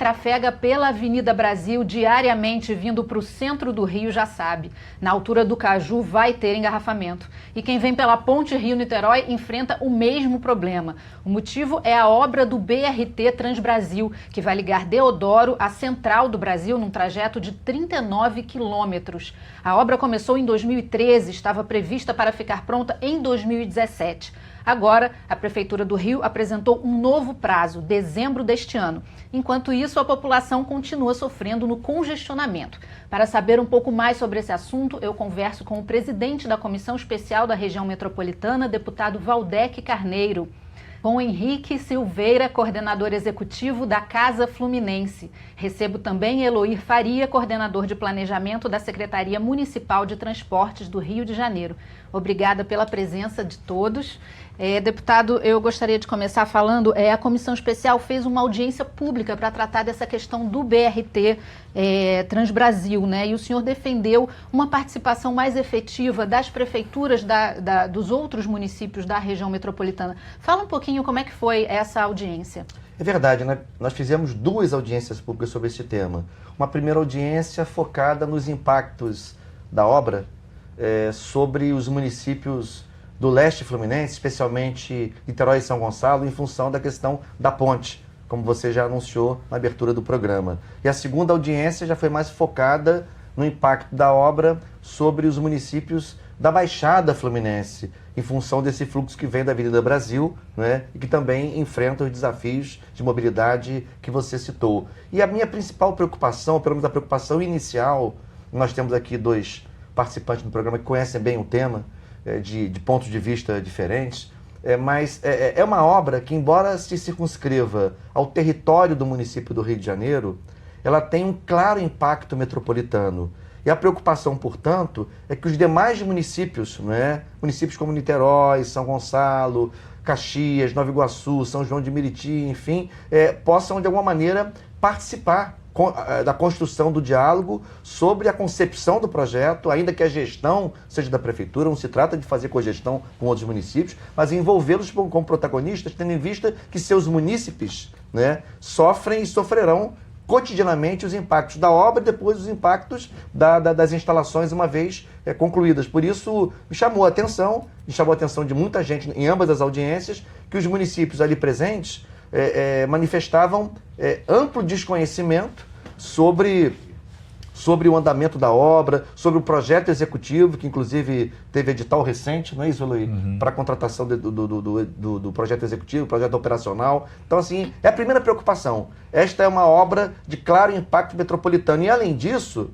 trafega pela Avenida Brasil diariamente vindo para o centro do Rio já sabe. Na altura do Caju vai ter engarrafamento. E quem vem pela Ponte Rio-Niterói enfrenta o mesmo problema. O motivo é a obra do BRT Transbrasil, que vai ligar Deodoro à Central do Brasil num trajeto de 39 quilômetros. A obra começou em 2013, estava prevista para ficar pronta em 2017. Agora, a Prefeitura do Rio apresentou um novo prazo, dezembro deste ano. Enquanto isso, a população continua sofrendo no congestionamento. Para saber um pouco mais sobre esse assunto, eu converso com o presidente da Comissão Especial da Região Metropolitana, deputado Valdec Carneiro. Com Henrique Silveira, coordenador executivo da Casa Fluminense. Recebo também Eloir Faria, coordenador de planejamento da Secretaria Municipal de Transportes do Rio de Janeiro. Obrigada pela presença de todos. Deputado, eu gostaria de começar falando, a Comissão Especial fez uma audiência pública para tratar dessa questão do BRT Transbrasil, né? E o senhor defendeu uma participação mais efetiva das prefeituras dos outros municípios da região metropolitana. Fala um pouquinho como é que foi essa audiência. É verdade, né? Nós fizemos 2 audiências públicas sobre esse tema. Uma primeira audiência focada nos impactos da obra sobre os municípios do leste fluminense, especialmente Niterói e São Gonçalo, em função da questão da ponte, como você já anunciou na abertura do programa. E a segunda audiência já foi mais focada no impacto da obra sobre os municípios da Baixada Fluminense, em função desse fluxo que vem da Avenida Brasil, né, e que também enfrenta os desafios de mobilidade que você citou. E a minha principal preocupação, pelo menos a preocupação inicial, nós temos aqui 2 participantes do programa que conhecem bem o tema, de pontos de vista diferentes, mas é uma obra que, embora se circunscreva ao território do município do Rio de Janeiro, ela tem um claro impacto metropolitano. E a preocupação, portanto, é que os demais municípios, né, municípios como Niterói, São Gonçalo, Caxias, Nova Iguaçu, São João de Meriti, enfim, possam, de alguma maneira, participar da construção do diálogo sobre a concepção do projeto, ainda que a gestão seja da prefeitura, não se trata de fazer cogestão com outros municípios, mas envolvê-los como protagonistas, tendo em vista que seus munícipes, né, sofrem e sofrerão cotidianamente os impactos da obra e depois os impactos das instalações uma vez concluídas. Por isso, me chamou a atenção de muita gente em ambas as audiências, que os municípios ali presentes manifestavam amplo desconhecimento sobre o andamento da obra, sobre o projeto executivo, que inclusive teve edital recente, não é isso, Eloy? Para a contratação do projeto executivo, projeto operacional. Então, assim, é a primeira preocupação. Esta é uma obra de claro impacto metropolitano. E, além disso,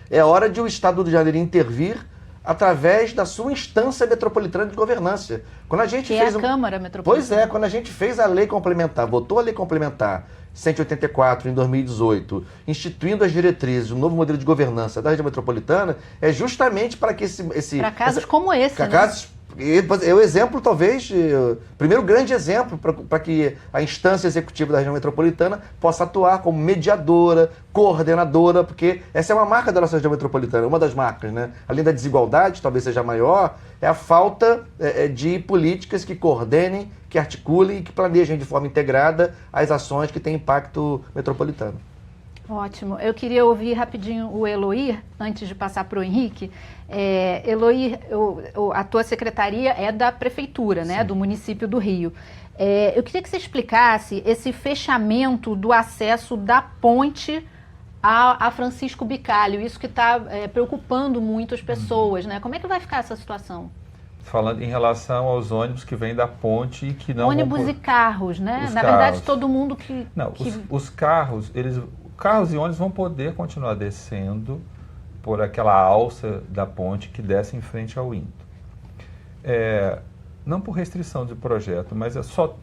é hora de o Estado do Rio de Janeiro intervir através da sua instância metropolitana de governança. Quando a gente fez a Câmara Metropolitana. Pois é, quando a gente fez a lei complementar, votou a lei complementar 184 em 2018, instituindo as diretrizes, um novo modelo de governança da região metropolitana, é justamente para que para casos como esse, né? Casos, é o exemplo, talvez, primeiro grande exemplo para que a instância executiva da região metropolitana possa atuar como mediadora, coordenadora, porque essa é uma marca da nossa região metropolitana, uma das marcas, né? Além da desigualdade, talvez seja maior, é a falta de políticas que coordenem, que articulem e que planejem de forma integrada as ações que têm impacto metropolitano. Ótimo. Eu queria ouvir rapidinho o Eloir, antes de passar para o Henrique. Eloir, a tua secretaria é da prefeitura, né, do município do Rio. Eu queria que você explicasse esse fechamento do acesso da ponte a Francisco Bicalho, isso que está preocupando muito as pessoas, né? Como é que vai ficar essa situação? Falando em relação aos ônibus que vêm da ponte e que não ônibus vão... e carros, né? Os Na carros. Verdade, todo mundo que... Não, os carros, carros e ônibus vão poder continuar descendo por aquela alça da ponte que desce em frente ao Indo. Não por restrição de projeto, mas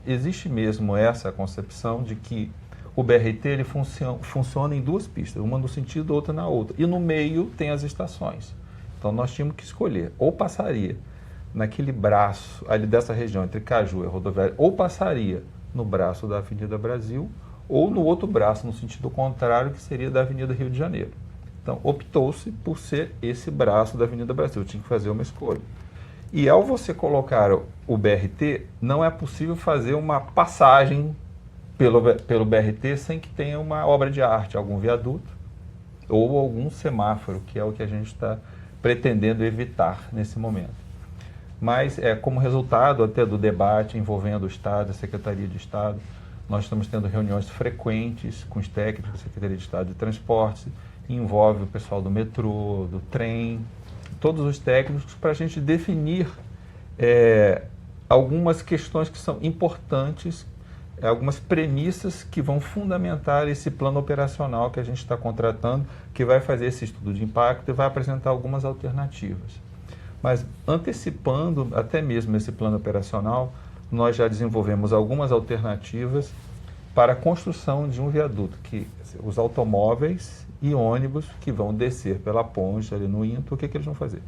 existe mesmo essa concepção de que o BRT ele funciona em 2 pistas, uma no sentido, outra na outra. E no meio tem as estações. Então nós tínhamos que escolher, ou passaria naquele braço ali dessa região entre Caju e Rodoviária, ou passaria no braço da Avenida Brasil, ou no outro braço, no sentido contrário, que seria da Avenida Rio de Janeiro. Então, optou-se por ser esse braço da Avenida Brasil, tinha que fazer uma escolha. E ao você colocar o BRT, não é possível fazer uma passagem pelo BRT sem que tenha uma obra de arte, algum viaduto ou algum semáforo, que é o que a gente está pretendendo evitar nesse momento. Mas, como resultado até do debate envolvendo o Estado, a Secretaria de Estado, nós estamos tendo reuniões frequentes com os técnicos da Secretaria de Estado de Transportes, envolve o pessoal do metrô, do trem, todos os técnicos, para a gente definir algumas questões que são importantes, algumas premissas que vão fundamentar esse plano operacional que a gente está contratando, que vai fazer esse estudo de impacto e vai apresentar algumas alternativas. Mas antecipando até mesmo esse plano operacional, nós já desenvolvemos algumas alternativas para a construção de um viaduto, que os automóveis e ônibus que vão descer pela ponte ali no Into, o que eles vão fazer?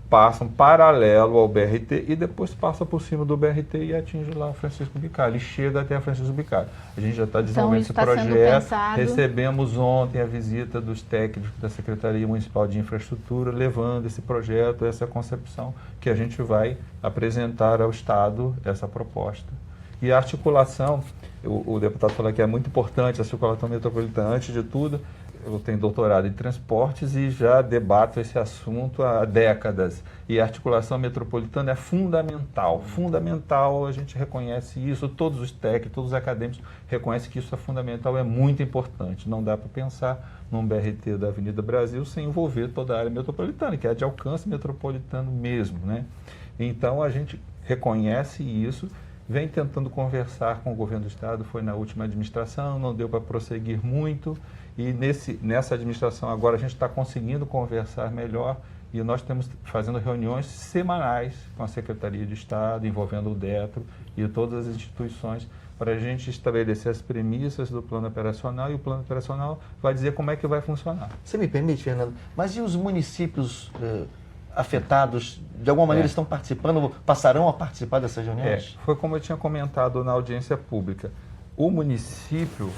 Passam paralelo ao BRT e depois passa por cima do BRT e atinge lá o Francisco Bicalho, e chega até a Francisco Bicalho. A gente já está desenvolvendo esse projeto, recebemos ontem a visita dos técnicos da Secretaria Municipal de Infraestrutura, levando esse projeto, essa concepção, que a gente vai apresentar ao Estado essa proposta. E a articulação, o deputado falou que é muito importante, a circulação metropolitana, antes de tudo, eu tenho doutorado em transportes e já debato esse assunto há décadas. E a articulação metropolitana é fundamental. Fundamental, a gente reconhece isso, todos os técnicos, todos os acadêmicos reconhecem que isso é fundamental, é muito importante. Não dá para pensar num BRT da Avenida Brasil sem envolver toda a área metropolitana, que é de alcance metropolitano mesmo, né? Então, a gente reconhece isso, vem tentando conversar com o governo do Estado, foi na última administração, não deu para prosseguir muito. E nessa administração agora a gente está conseguindo conversar melhor e nós estamos fazendo reuniões semanais com a Secretaria de Estado, envolvendo o DETRO e todas as instituições, para a gente estabelecer as premissas do plano operacional, e o plano operacional vai dizer como é que vai funcionar. Você me permite, Fernando, mas e os municípios afetados, de alguma maneira estão participando, passarão a participar dessas reuniões? Foi como eu tinha comentado na audiência pública. O município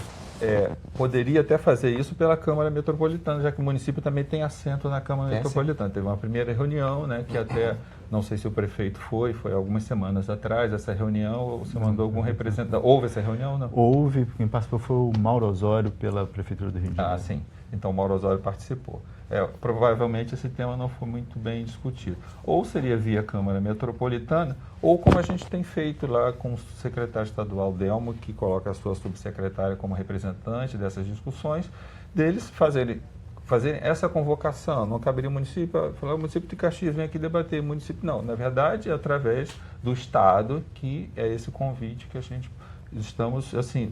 poderia até fazer isso pela Câmara Metropolitana, já que o município também tem assento na Câmara Metropolitana. Teve uma primeira reunião, né, que até, não sei se o prefeito foi algumas semanas atrás, essa reunião, você mandou algum representante? Houve essa reunião, não? Houve, quem participou foi o Mauro Osório, pela Prefeitura do Rio de Janeiro. Ah, sim. Então o Mauro Osório participou. Provavelmente esse tema não foi muito bem discutido. Ou seria via Câmara Metropolitana, ou como a gente tem feito lá com o secretário estadual Delmo, que coloca a sua subsecretária como representante dessas discussões, deles fazerem essa convocação. Não caberia o município falar, o município de Caxias vem aqui debater, o município não. Na verdade, é através do Estado que é esse convite que a gente estamos, assim,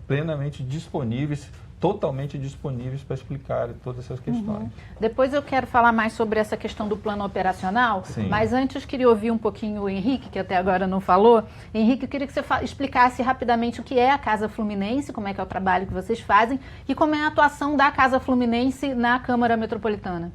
plenamente disponíveis, totalmente disponíveis para explicar todas essas questões. Depois eu quero falar mais sobre essa questão do plano operacional, mas antes queria ouvir um pouquinho o Henrique, que até agora não falou. Henrique, eu queria que você explicasse rapidamente o que é a Casa Fluminense, como é que é o trabalho que vocês fazem e como é a atuação da Casa Fluminense na Câmara Metropolitana.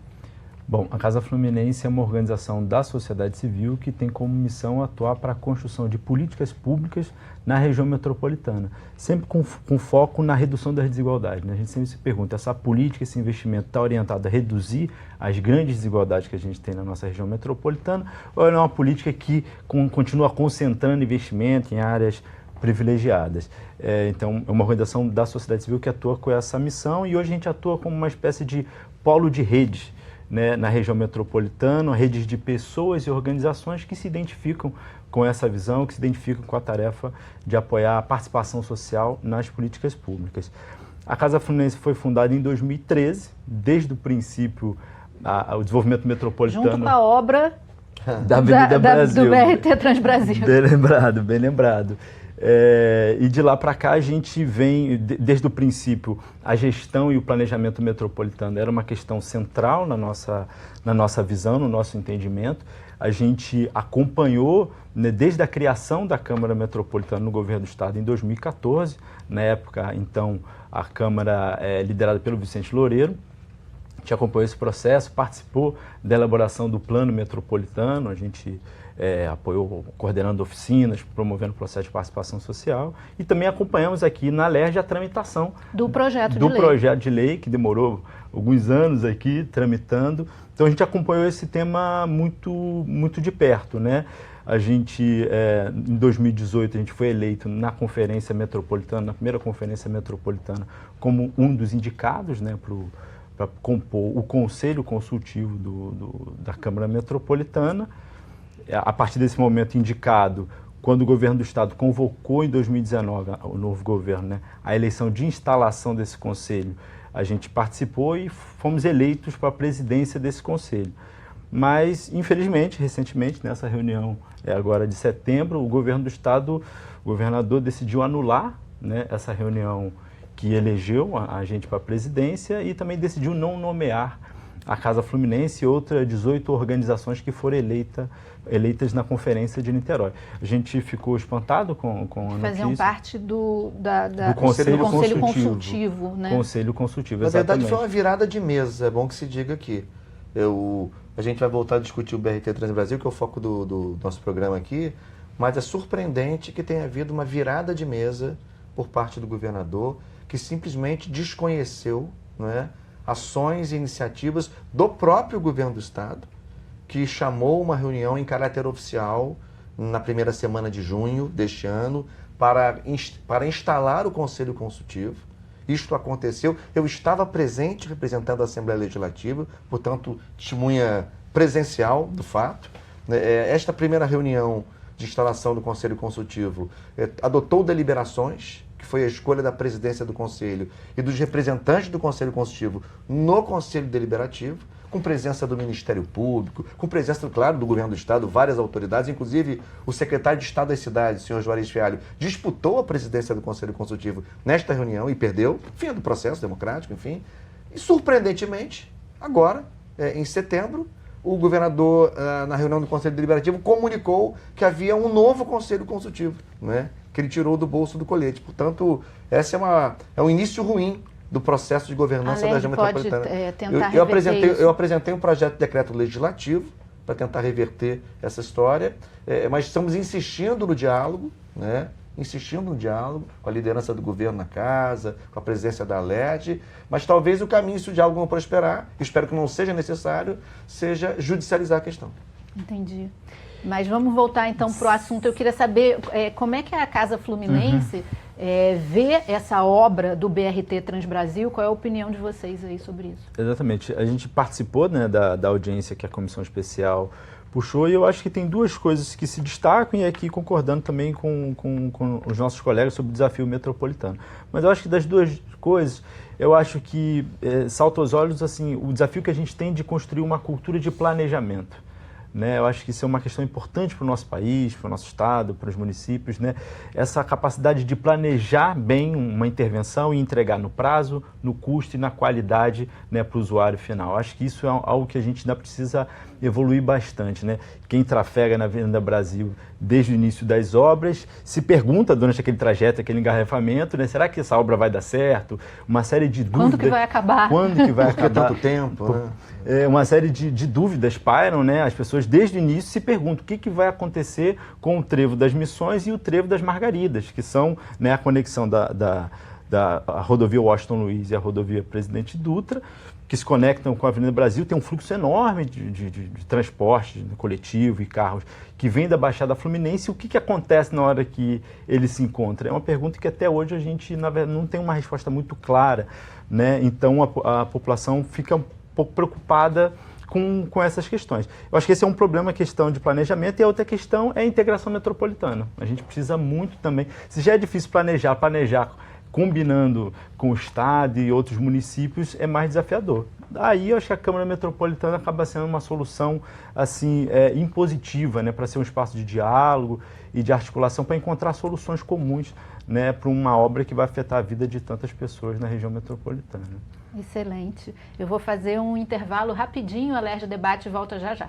Bom, a Casa Fluminense é uma organização da sociedade civil que tem como missão atuar para a construção de políticas públicas na região metropolitana, sempre com foco na redução das desigualdades, né? A gente sempre se pergunta, essa política, esse investimento está orientado a reduzir as grandes desigualdades que a gente tem na nossa região metropolitana, ou é uma política que continua concentrando investimento em áreas privilegiadas? Então, é uma organização da sociedade civil que atua com essa missão, e hoje a gente atua como uma espécie de polo de redes, né, na região metropolitana, redes de pessoas e organizações que se identificam com essa visão, que se identificam com a tarefa de apoiar a participação social nas políticas públicas. A Casa Fluminense foi fundada em 2013, desde o princípio, o desenvolvimento metropolitano... Junto com a obra da Avenida Brasil. Do BRT Transbrasil. Bem lembrado. E de lá para cá a gente vem, desde o princípio, a gestão e o planejamento metropolitano era uma questão central na nossa visão, no nosso entendimento. A gente acompanhou, né, desde a criação da Câmara Metropolitana no governo do Estado em 2014, na época, então, a Câmara liderada pelo Vicente Loureiro. A gente acompanhou esse processo, participou da elaboração do Plano Metropolitano, a gente apoiou coordenando oficinas, promovendo o processo de participação social, e também acompanhamos aqui na LERJ a tramitação do projeto de lei, que demorou alguns anos aqui tramitando. Então a gente acompanhou esse tema muito de perto, né? A gente, em 2018, a gente foi eleito na Conferência Metropolitana, na primeira Conferência Metropolitana, como um dos indicados, né, para compor o Conselho Consultivo da Câmara Metropolitana. A partir desse momento indicado, quando o governo do estado convocou em 2019, o novo governo, né, a eleição de instalação desse conselho, a gente participou e fomos eleitos para a presidência desse conselho. Mas, infelizmente, recentemente, nessa reunião agora de setembro, o governo do estado, o governador decidiu anular, né, essa reunião que elegeu a gente para a presidência e também decidiu não nomear a Casa Fluminense e outras 18 organizações que foram eleitas na Conferência de Niterói. A gente ficou espantado com a notícia. Faziam parte do Conselho Consultivo, né? Conselho Consultivo, Na exatamente. verdade, foi uma virada de mesa, é bom que se diga aqui. A gente vai voltar a discutir o BRT Transbrasil, que é o foco do nosso programa aqui, mas é surpreendente que tenha havido uma virada de mesa por parte do governador, que simplesmente desconheceu, não é, ações e iniciativas do próprio governo do estado, que chamou uma reunião em caráter oficial na primeira semana de junho deste ano para instalar o Conselho Consultivo. Isto aconteceu, eu estava presente representando a Assembleia Legislativa, portanto, testemunha presencial do fato. Esta primeira reunião de instalação do Conselho Consultivo adotou deliberações, que foi a escolha da presidência do Conselho e dos representantes do Conselho Consultivo no Conselho Deliberativo, com presença do Ministério Público, com presença, claro, do Governo do Estado, várias autoridades, inclusive o secretário de Estado das Cidades, o senhor Juarez Fialho, disputou a presidência do Conselho Consultivo nesta reunião e perdeu, fim do processo democrático, enfim. E, surpreendentemente, agora, em setembro, o governador, na reunião do Conselho Deliberativo, comunicou que havia um novo Conselho Consultivo, né, que ele tirou do bolso do colete. Portanto, esse é um início ruim do processo de governança da região metropolitana. Eu apresentei um projeto de decreto legislativo para tentar reverter essa história, mas estamos insistindo no diálogo, né? Insistindo no diálogo com a liderança do governo na casa, com a presença da ALERJ, mas talvez o caminho, se o diálogo não prosperar, espero que não seja necessário, seja judicializar a questão. Entendi. Mas vamos voltar então para o assunto. Eu queria saber como é que a Casa Fluminense vê essa obra do BRT Transbrasil. Qual é a opinião de vocês aí sobre isso? Exatamente. A gente participou, né, da audiência que a Comissão Especial puxou e eu acho que tem duas coisas que se destacam e aqui concordando também com os nossos colegas sobre o desafio metropolitano. Mas eu acho que das duas coisas, eu acho que salta aos olhos assim, o desafio que a gente tem de construir uma cultura de planejamento. Né? Eu acho que isso é uma questão importante para o nosso país, para o nosso estado, para os municípios, né? Essa capacidade de planejar bem uma intervenção e entregar no prazo, no custo e na qualidade, né, para o usuário final. Eu acho que isso é algo que a gente ainda precisa evoluir bastante, né? Quem trafega na Avenida Brasil desde o início das obras se pergunta durante aquele trajeto, aquele engarrafamento, né? Será que essa obra vai dar certo? Uma série de dúvidas. Quando que vai acabar? Quando que vai acabar? Por que tanto tempo, né? Uma série de dúvidas pairam, né? As pessoas desde o início se perguntam o que vai acontecer com o Trevo das Missões e o Trevo das Margaridas, que são, né, a conexão da rodovia Washington Luiz e a rodovia Presidente Dutra, que se conectam com a Avenida Brasil. Tem um fluxo enorme de transporte coletivo e carros que vem da Baixada Fluminense. O que acontece na hora que eles se encontram? É uma pergunta que até hoje a gente, na verdade, não tem uma resposta muito clara, né? Então a população fica um pouco preocupada com essas questões. Eu acho que esse é um problema, a questão de planejamento, e a outra questão é a integração metropolitana. A gente precisa muito também, se já é difícil planejar combinando com o estado e outros municípios, é mais desafiador. Aí eu acho que a Câmara Metropolitana acaba sendo uma solução assim, impositiva, né, para ser um espaço de diálogo e de articulação para encontrar soluções comuns, né, para uma obra que vai afetar a vida de tantas pessoas na região metropolitana. Excelente. Eu vou fazer um intervalo rapidinho, a ALERJ Debate volta já já.